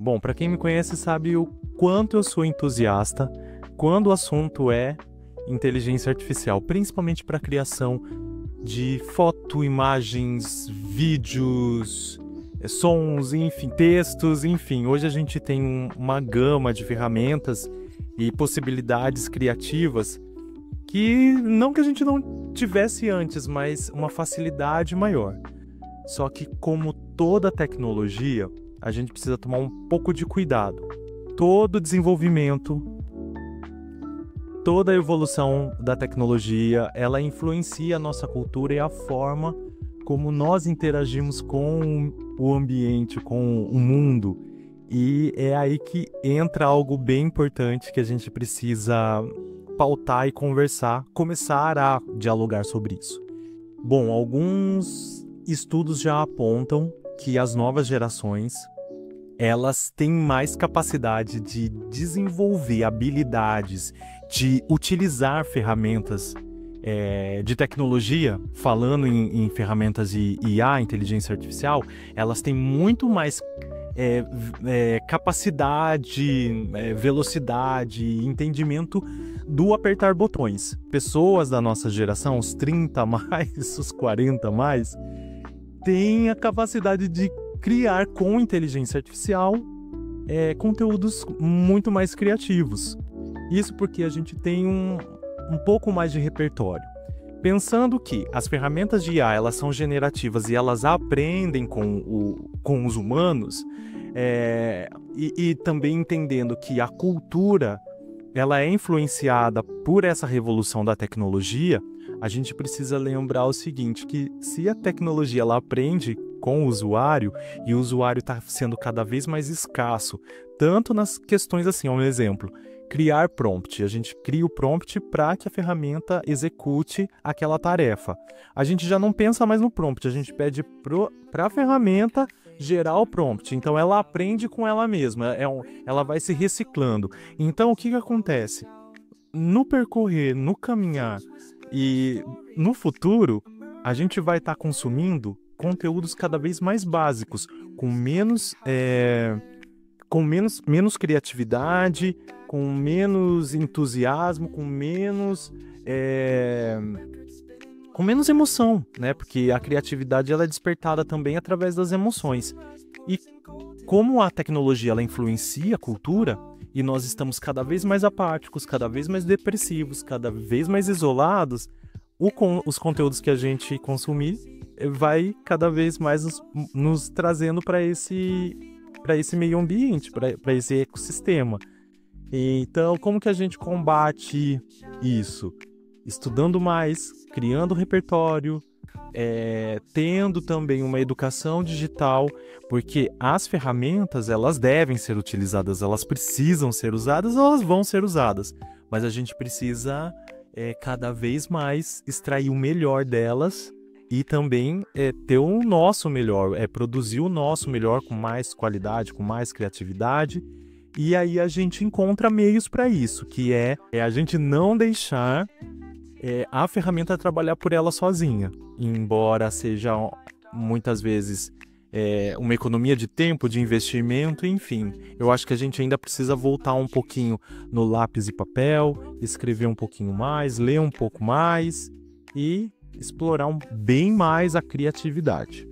Bom, para quem me conhece sabe o quanto eu sou entusiasta quando o assunto é inteligência artificial, principalmente para a criação de foto, imagens, vídeos, sons, enfim, textos, enfim. Hoje a gente tem uma gama de ferramentas e possibilidades criativas que não que a gente não tivesse antes, mas uma facilidade maior. Só que como toda tecnologia, a gente precisa tomar um pouco de cuidado. Todo desenvolvimento, toda a evolução da tecnologia, ela influencia a nossa cultura e a forma como nós interagimos com o ambiente, com o mundo. E é aí que entra algo bem importante que a gente precisa pautar e conversar, começar a dialogar sobre isso. Bom, alguns estudos já apontam que as novas gerações, elas têm mais capacidade de desenvolver habilidades, de utilizar ferramentas de tecnologia, falando em ferramentas de IA, inteligência artificial, elas têm muito mais capacidade, velocidade, entendimento do apertar botões. Pessoas da nossa geração, os 30 a mais, os 40 a mais, têm a capacidade de criar com inteligência artificial conteúdos muito mais criativos. Isso porque a gente tem um pouco mais de repertório. Pensando que as ferramentas de IA elas são generativas e elas aprendem com os humanos, e também entendendo que a cultura ela é influenciada por essa revolução da tecnologia, a gente precisa lembrar o seguinte, que se a tecnologia ela aprende com o usuário e o usuário está sendo cada vez mais escasso, tanto nas questões assim, um exemplo, criar prompt. A gente cria o prompt para que a ferramenta execute aquela tarefa. A gente já não pensa mais no prompt, a gente pede para a ferramenta gerar o prompt. Então ela aprende com ela mesma, ela vai se reciclando. Então o que acontece? No percorrer, no caminhar e no futuro, a gente vai estar consumindo conteúdos cada vez mais básicos, com menos criatividade, com menos entusiasmo, com menos emoção, né? Porque a criatividade ela é despertada também através das emoções. E como a tecnologia ela influencia a cultura, e nós estamos cada vez mais apáticos, cada vez mais depressivos, cada vez mais isolados, os conteúdos que a gente consumir vai cada vez mais nos trazendo para esse meio ambiente, para esse ecossistema. Então, como que a gente combate isso? Estudando mais, criando repertório, tendo também uma educação digital, porque as ferramentas elas devem ser utilizadas, elas precisam ser usadas, elas vão ser usadas, mas a gente precisa cada vez mais extrair o melhor delas e também ter o nosso melhor, produzir o nosso melhor com mais qualidade, com mais criatividade. E aí a gente encontra meios para isso, que é a gente não deixar a ferramenta trabalhar por ela sozinha. Embora seja muitas vezes uma economia de tempo, de investimento, enfim. Eu acho que a gente ainda precisa voltar um pouquinho no lápis e papel, escrever um pouquinho mais, ler um pouco mais e explorar bem mais a criatividade.